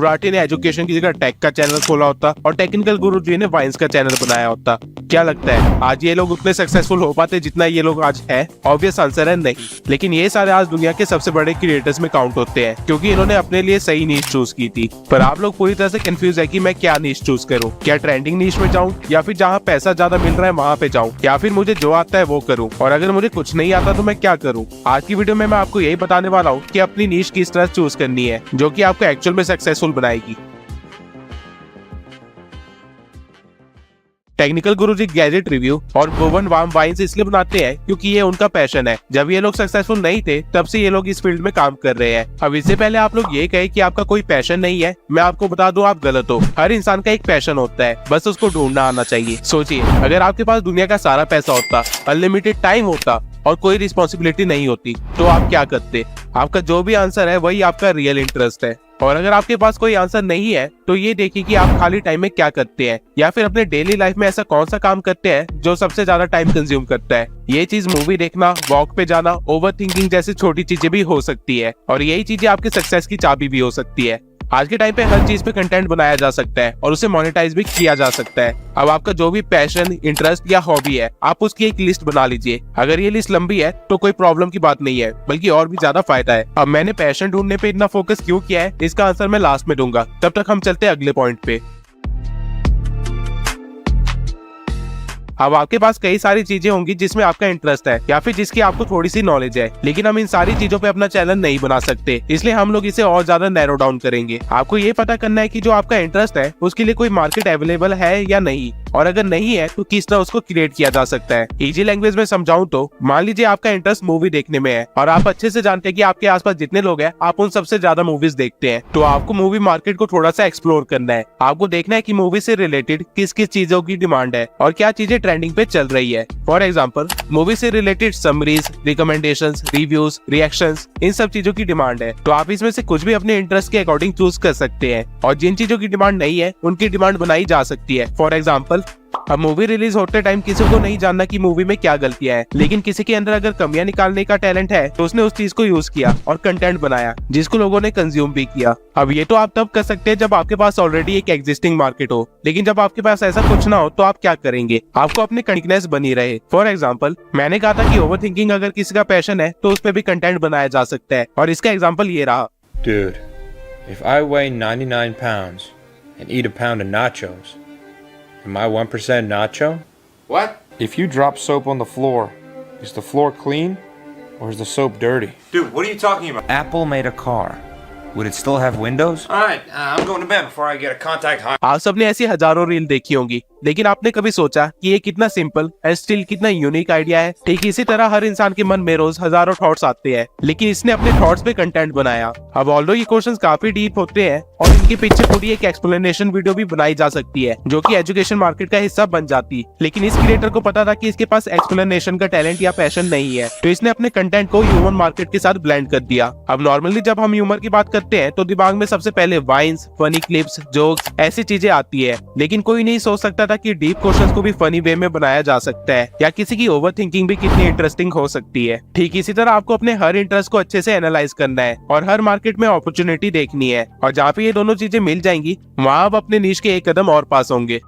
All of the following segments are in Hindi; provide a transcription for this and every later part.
गुरुराठी ने एजुकेशन की जगह टेक का चैनल खोला होता और टेक्निकल गुरुजी ने वाइन्स का चैनल बनाया होता, क्या लगता है आज ये लोग उतने सक्सेसफुल हो पाते जितना ये लोग आज है? ऑब्वियस आंसर है नहीं। लेकिन ये सारे आज दुनिया के सबसे बड़े क्रिएटर्स में काउंट होते हैं क्योंकि इन्होंने अपने लिए सही नीश चूज की थी। पर आप लोग पूरी तरह से कंफ्यूज है कि मैं क्या नीश चूज करूं, क्या ट्रेंडिंग नीश में जाऊं या फिर जहां पैसा ज्यादा मिल रहा है वहां पे जाऊं, या फिर मुझे जो आता है वो करूं, और अगर मुझे कुछ नहीं आता तो मैं क्या करूं? आज की वीडियो में मैं आपको यही बताने वाला हूं कि अपनी नीश किस तरह चूज करनी है जो कि आपको एक्चुअल में सक्सेसफुल बनाएगी। टेक्निकल गुरुजी गैजेट रिव्यू और भुवन वाम वाइन्स इसलिए बनाते हैं क्योंकि ये उनका पैशन है। जब ये लोग सक्सेसफुल नहीं थे तब से ये लोग इस फील्ड में काम कर रहे हैं। अब इससे पहले आप लोग ये कहे कि आपका कोई पैशन नहीं है, मैं आपको बता दूं आप गलत हो। हर इंसान का एक पैशन होता है, बस उसको ढूंढना आना चाहिए। सोचिए अगर आपके पास दुनिया का सारा पैसा होता, अनलिमिटेड टाइम होता और कोई रिस्पॉन्सिबिलिटी नहीं होती तो आप क्या करते? आपका जो भी आंसर है वही आपका रियल इंटरेस्ट है। और अगर आपके पास कोई आंसर नहीं है तो ये देखिए कि आप खाली टाइम में क्या करते हैं, या फिर अपने डेली लाइफ में ऐसा कौन सा काम करते हैं जो सबसे ज्यादा टाइम कंज्यूम करता है। ये चीज मूवी देखना, वॉक पे जाना, ओवर थिंकिंग जैसी छोटी चीजें भी हो सकती है, और यही चीजें आपके सक्सेस की चाबी भी हो सकती है। आज के टाइम पे हर चीज पे कंटेंट बनाया जा सकता है और उसे मोनेटाइज भी किया जा सकता है। अब आपका जो भी पैशन, इंटरेस्ट या हॉबी है, आप उसकी एक लिस्ट बना लीजिए। अगर ये लिस्ट लंबी है तो कोई प्रॉब्लम की बात नहीं है, बल्कि और भी ज्यादा फायदा है। अब मैंने पैशन ढूंढने पे इतना फोकस क्यों किया है, इसका आंसर मैं लास्ट में दूंगा। तब तक हम चलते हैं अगले पॉइंट पे। अब आपके पास कई सारी चीजें होंगी जिसमें आपका इंटरेस्ट है या फिर जिसकी आपको थोड़ी सी नॉलेज है, लेकिन हम इन सारी चीजों पे अपना चैनल नहीं बना सकते, इसलिए हम लोग इसे और ज्यादा नैरो डाउन करेंगे। आपको ये पता करना है कि जो आपका इंटरेस्ट है उसके लिए कोई मार्केट अवेलेबल है या नहीं, और अगर नहीं है तो किस तरह उसको क्रिएट किया जा सकता है। इजी लैंग्वेज में समझाऊं तो मान लीजिए आपका इंटरेस्ट मूवी देखने में है और आप अच्छे से जानते हैं कि आपके आसपास जितने लोग हैं आप उन सबसे ज्यादा मूवीज देखते हैं, तो आपको मूवी मार्केट को थोड़ा सा एक्सप्लोर करना है। आपको देखना है कि मूवी से रिलेटेड किस किस चीजों की डिमांड है और क्या चीजें ट्रेंडिंग पे चल रही है। फॉर एग्जाम्पल मूवी से related summaries, recommendations, reviews, reactions, इन सब चीजों की डिमांड है, तो आप इसमें से कुछ भी अपने इंटरेस्ट के अकॉर्डिंग चूज कर सकते हैं, और जिन चीजों की डिमांड नहीं है उनकी डिमांड बनाई जा सकती है। फॉर एग्जाम्पल अब मूवी रिलीज होते टाइम किसी को नहीं जानना कि मूवी में क्या गलतियां हैं, लेकिन किसी के अंदर अगर कमियां निकालने का टैलेंट है तो उसने उस चीज को यूज किया और कंटेंट बनाया जिसको लोगों ने कंज्यूम भी किया। अब ये तो आप तब कर सकते हैं जब आपके पास ऑलरेडी एक एग्जिस्टिंग मार्केट हो, लेकिन जब आपके पास ऐसा कुछ ना हो तो आप क्या करेंगे? आपको अपनी यूनिकनेस बनी रहे। फॉर एग्जाम्पल मैंने कहा था कि ओवर थिंकिंग अगर किसी का पैशन है तो उस पर भी कंटेंट बनाया जा सकता है, और इसका एग्जाम्पल ये रहा। Dude, if I weigh 99 pounds and eat a pound of nachos, am I 1% nacho? What? If you drop soap on the floor, is the floor clean or is the soap dirty? Dude, what are you talking about? Apple made a car. Would it still have windows? Alright, I'm going to bed before I get a contact high. आप सबने ऐसी हजारों रील देखी होंगी, लेकिन आपने कभी सोचा कि ये कितना सिंपल एंड स्टिल कितना यूनिक आइडिया है? ठीक इसी तरह हर इंसान के मन में रोज हजारों थॉट्स आते हैं, लेकिन इसने अपने थॉट्स पे कंटेंट बनाया। अब ऑल्दो ये क्वेश्चंस काफी डीप होते हैं और इनके पीछे पूरी एक एक्सप्लेनेशन वीडियो भी बनाई जा सकती है जो कि एजुकेशन मार्केट का हिस्सा बन जाती, लेकिन इस क्रिएटर को पता था कि इसके पास एक्सप्लेनेशन का टैलेंट या पैशन नहीं है, तो इसने अपने कंटेंट को ह्यूमन मार्केट के साथ ब्लेंड कर दिया। अब नॉर्मली जब हम ह्यूमर की बात करते हैं तो दिमाग में सबसे पहले वाइन्स, फनी क्लिप्स, जोक्स, ऐसी चीजें आती है, लेकिन कोई नहीं सोच सकता था कि डीप क्वेश्चंस को भी फनी वे में बनाया जा सकता है, या किसी की ओवर थिंकिंग भी कितनी इंटरेस्टिंग हो सकती है। ठीक इसी तरह आपको अपने हर इंटरेस्ट को अच्छे से एनालाइज करना है और हर मार्केट में अपॉर्चुनिटी देखनी है, और जहाँ पे ये दोनों चीजें मिल जाएंगी वहाँ आप अपने नीश के एक कदम और पास होंगे।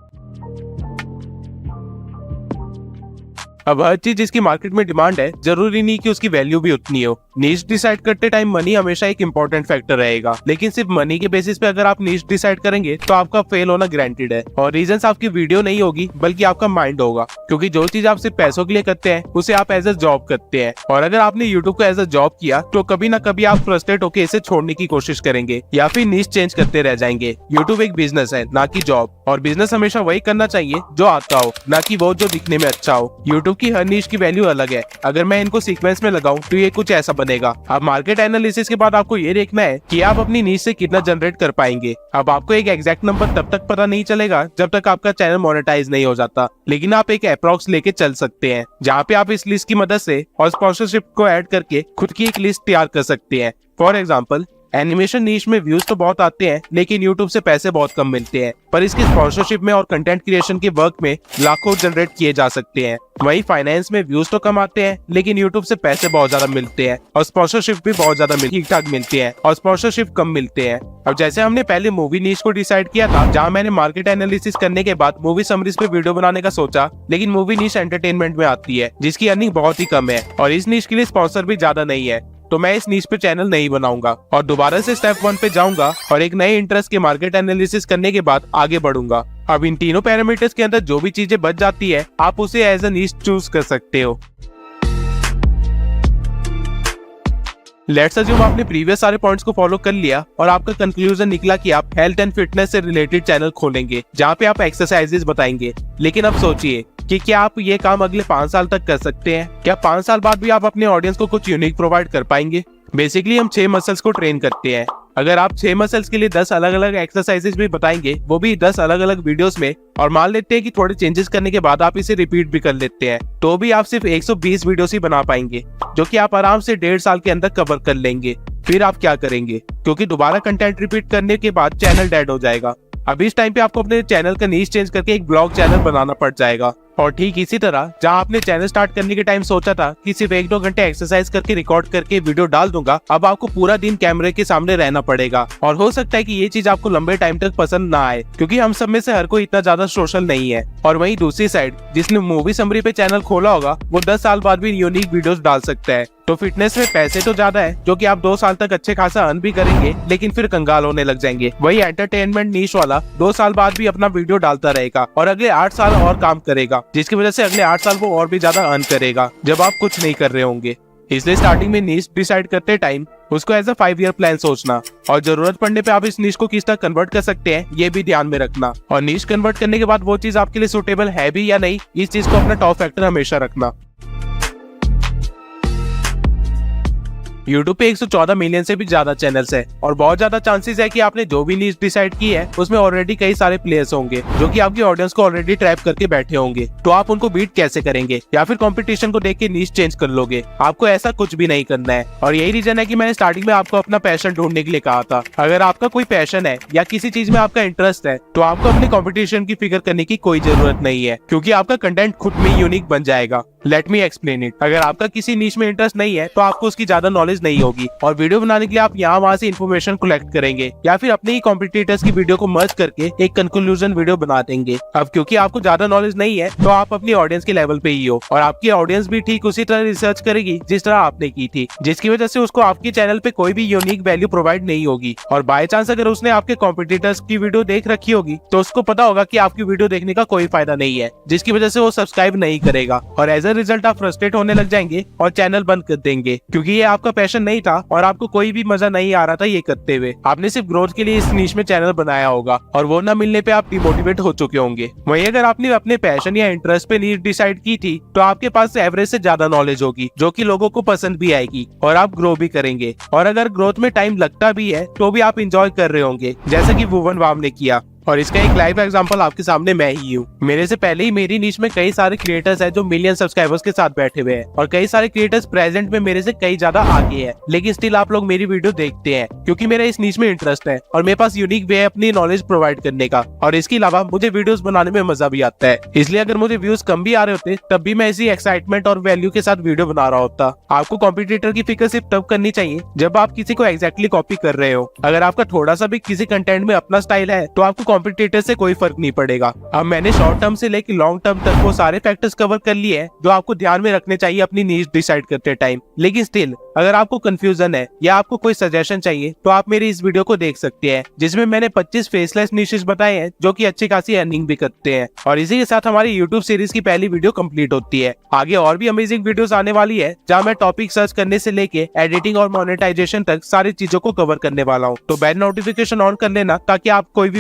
अब हर चीज जिसकी मार्केट में डिमांड है जरूरी नहीं कि उसकी वैल्यू भी उतनी हो। नीश डिसाइड करते टाइम मनी हमेशा एक इम्पोर्टेंट फैक्टर रहेगा, लेकिन सिर्फ मनी के बेसिस पे अगर आप नीश डिसाइड करेंगे तो आपका फेल होना गारंटीड है। और रीजंस आपकी वीडियो नहीं होगी बल्कि आपका माइंड होगा, क्योंकि जो चीज आप सिर्फ पैसों के लिए करते हैं उसे आप एज ए जॉब करते हैं, और अगर आपने यूट्यूब को एज ए जॉब किया तो कभी ना कभी आप फ्रस्ट्रेट होकर इसे छोड़ने की कोशिश करेंगे या फिर नीश चेंज करते रह जाएंगे। यूट्यूब एक बिजनेस है ना कि जॉब, और बिजनेस हमेशा वही करना चाहिए जो आता हो, ना कि वो जो दिखने में अच्छा हो। यूट्यूब की हर नीश की वैल्यू अलग है, अगर मैं इनको सीक्वेंस में लगाऊं तो ये कुछ ऐसा बनेगा। अब मार्केट एनालिसिस के बाद आपको ये देखना है कि आप अपनी नीश से कितना जनरेट कर पाएंगे। अब आपको एक एग्जैक्ट नंबर तब तक पता नहीं चलेगा जब तक आपका चैनल मोनेटाइज नहीं हो जाता, लेकिन आप एक अप्रॉक्स लेके चल सकते हैं जहाँ पे आप इस लिस्ट की मदद से और स्पॉन्सरशिप को ऐड करके खुद की एक लिस्ट तैयार कर सकते हैं। फॉर एग्जाम्पल एनिमेशन नीश में व्यूज तो बहुत आते हैं, लेकिन यूट्यूब से पैसे बहुत कम मिलते हैं, पर इसकी स्पॉन्सरशिप में और कंटेंट क्रिएशन के वर्क में लाखों जनरेट किए जा सकते हैं। वहीं फाइनेंस में व्यूज तो कम आते हैं, लेकिन यूट्यूब से पैसे बहुत ज्यादा मिलते हैं और स्पॉन्सरशिप भी बहुत ज्यादा ठीक ठाक मिलती है और स्पॉन्सरशिप कम मिलते हैं। अब जैसे हमने पहले मूवी नीश को डिसाइड किया था, जहां मैंने मार्केट एनालिसिस करने के बाद मूवी समरीज पे वीडियो बनाने का सोचा, लेकिन मूवी नीश एंटरटेनमेंट में आती है जिसकी अर्निंग बहुत ही कम है और इस नीश के लिए स्पॉन्सर भी ज्यादा नहीं है, तो मैं इस नीश पे चैनल नहीं बनाऊंगा और दोबारा से स्टेप 1 पे जाऊंगा और एक नए इंटरेस्ट के मार्केट एनालिसिस करने के बाद आगे बढ़ूंगा। अब इन तीनों पैरामीटर्स के अंदर जो भी चीजें बच जाती है, आप उसे एज अ नीश चूज कर सकते हो। लेट्स अज्यूम आपने प्रीवियस सारे पॉइंट्स को फॉलो कर लिया और आपका कंक्लूजन निकला कि आप हेल्थ एंड फिटनेस से रिलेटेड चैनल खोलेंगे जहाँ पे आप एक्सरसाइजेस बताएंगे। लेकिन अब सोचिए कि क्या आप ये काम अगले 5 साल तक कर सकते हैं? क्या 5 साल बाद भी आप अपने ऑडियंस को कुछ यूनिक प्रोवाइड कर पाएंगे? बेसिकली हम 6 मसल्स को ट्रेन करते हैं। अगर आप 6 मसल्स के लिए 10 अलग अलग एक्सरसाइजेस भी बताएंगे, वो भी 10 अलग अलग वीडियोस में, और मान लेते हैं कि थोड़े चेंजेस करने के बाद आप इसे रिपीट भी कर लेते हैं, तो भी आप सिर्फ 120 वीडियोस ही बना पाएंगे, जो कि आप आराम से 1.5 साल के अंदर कवर कर लेंगे। फिर आप क्या करेंगे? क्योंकि दोबारा कंटेंट रिपीट करने के बाद चैनल डेड हो जाएगा। अब इस टाइम पे आपको अपने चैनल का नीश चेंज करके एक ब्लॉग चैनल बनाना पड़ जाएगा। और ठीक इसी तरह जहां आपने चैनल स्टार्ट करने के टाइम सोचा था कि सिर्फ 1-2 घंटे एक्सरसाइज करके रिकॉर्ड करके वीडियो डाल दूंगा, अब आपको पूरा दिन कैमरे के सामने रहना पड़ेगा। और हो सकता है कि ये चीज आपको लंबे टाइम तक पसंद ना आए, क्योंकि हम सब में से हर कोई इतना ज्यादा सोशल नहीं है। और वहीं दूसरी साइड जिसने मूवी समरी पे चैनल खोला होगा, वो 10 साल बाद भी यूनिक वीडियोस डाल सकता है। तो फिटनेस में पैसे तो ज्यादा है, जो कि आप 2 साल तक अच्छे खासा अर्न भी करेंगे, लेकिन फिर कंगाल होने लग जाएंगे। वही एंटरटेनमेंट नीश वाला 2 साल बाद भी अपना वीडियो डालता रहेगा और अगले 8 साल और काम करेगा, जिसकी वजह से अगले 8 साल वो और भी ज्यादा अर्न करेगा जब आप कुछ नहीं कर रहे होंगे। इसलिए स्टार्टिंग में नीश डिसाइड करते टाइम उसको एज अ 5 ईयर प्लान सोचना, और जरूरत पड़ने पे आप इस नीश को किस तरह कन्वर्ट कर सकते हैं ये भी ध्यान में रखना। और नीश कन्वर्ट करने के बाद वो चीज आपके लिए सुटेबल है भी या नहीं, इस चीज को अपना टॉप फैक्टर हमेशा रखना। YouTube पे 114 मिलियन से भी ज्यादा चैनल्स है और बहुत ज्यादा चांसेस है कि आपने जो भी नीश डिसाइड की है उसमें ऑलरेडी कई सारे प्लेयर्स होंगे जो कि आपकी ऑडियंस को ऑलरेडी ट्रैप करके बैठे होंगे। तो आप उनको बीट कैसे करेंगे? या फिर कंपटीशन को देख के नीश चेंज कर लोगे? आपको ऐसा कुछ भी नहीं करना है। और यही रीजन है कि मैंने स्टार्टिंग में आपको अपना पैशन ढूंढने के लिए कहा था। अगर आपका कोई पैशन है या किसी चीज में आपका इंटरेस्ट है, तो आपको अपनी कॉम्पिटिशन की फिक्र करने की कोई जरूरत नहीं है, क्योंकि आपका कंटेंट खुद में यूनिक बन जाएगा। Let me explain it. अगर आपका किसी नीश में इंटरेस्ट नहीं है, तो आपको उसकी ज्यादा नॉलेज नहीं होगी और वीडियो बनाने के लिए आप यहाँ वहाँ से इन्फॉर्मेशन कलेक्ट करेंगे या फिर अपने ही कॉम्पिटिटर्स की वीडियो को मर्ज करके एक कंक्लूजन वीडियो बना देंगे। अब क्योंकि आपको ज्यादा नॉलेज नहीं है, तो आप अपनी ऑडियंस के लेवल पे ही हो और आपकी ऑडियंस भी ठीक उसी तरह रिसर्च करेगी जिस तरह आपने की थी, जिसकी वजह से उसको आपके चैनल पे कोई भी यूनिक वैल्यू प्रोवाइड नहीं होगी। और बाय चांस अगर उसने आपके कॉम्पिटिटर्स की वीडियो देख रखी होगी, तो उसको पता होगा कि आपकी वीडियो देखने का कोई फायदा नहीं है, जिसकी वजह से वो सब्सक्राइब नहीं करेगा और एज अ रिजल्ट आप फ्रस्ट्रेट होने लग जाएंगे और चैनल बंद कर देंगे, क्योंकि ये आपका पैशन नहीं था और आपको कोई भी मजा नहीं आ रहा था ये करते हुए। आपने सिर्फ ग्रोथ के लिए इस नीश में चैनल बनाया होगा और वो ना मिलने पे आप डिमोटिवेट हो चुके होंगे। वहीं अगर आपने अपने पैशन या इंटरेस्ट पे नीश डिसाइड की थी, तो आपके पास एवरेज से ज्यादा नॉलेज होगी, जो कि लोगों को पसंद भी आएगी और आप ग्रो भी करेंगे। और अगर ग्रोथ में टाइम लगता भी है, तो भी आप इंजॉय कर रहे होंगे, जैसा कि भुवन वाम ने किया। और इसका एक लाइव एग्जांपल आपके सामने मैं ही हूँ। मेरे से पहले ही मेरी नीश में कई सारे क्रिएटर्स हैं जो मिलियन सब्सक्राइबर्स के साथ बैठे हुए हैं और कई सारे क्रिएटर्स प्रेजेंट में मेरे से कई ज्यादा आगे हैं, लेकिन स्टिल आप लोग मेरी वीडियो देखते हैं क्योंकि मेरा इस नीश में इंटरेस्ट है और मेरे पास यूनिक वे है अपनी नॉलेज प्रोवाइड करने का। और इसके अलावा मुझे वीडियोस बनाने में मजा भी आता है, इसलिए अगर मुझे व्यूज कम भी आ रहे होते तब भी मैं इसी एक्साइटमेंट और वैल्यू के साथ वीडियो बना रहा होता। आपको कॉम्पिटिटर की फिक्र सिर्फ तब करनी चाहिए जब आप किसी को एग्जैक्टली कॉपी कर रहे हो। अगर आपका थोड़ा सा भी किसी कंटेंट में अपना स्टाइल है, तो आपको कॉम्पिटिटर से कोई फर्क नहीं पड़ेगा। अब मैंने शॉर्ट टर्म से लेकर लॉन्ग टर्म तक वो सारे फैक्टर्स कवर कर लिए हैं जो आपको ध्यान में रखने चाहिए अपनी नीश डिसाइड करते टाइम। लेकिन स्टिल अगर आपको कंफ्यूजन है या आपको कोई सजेशन चाहिए, तो आप मेरी इस वीडियो को देख सकते हैं, जिसमें मैंने 25 फेसलेस निशेस बताए हैं जो कि अच्छी खासी अर्निंग भी करते हैं। और इसी के साथ हमारी यूट्यूब सीरीज की पहली वीडियो कंप्लीट होती है। आगे और भी अमेजिंग वीडियोस आने वाली है, जहां मैं टॉपिक सर्च करने से लेके एडिटिंग और मोनेटाइजेशन तक सारी चीजों को कवर करने वाला हूं। तो बेल नोटिफिकेशन ऑन कर लेना ताकि आप कोई भी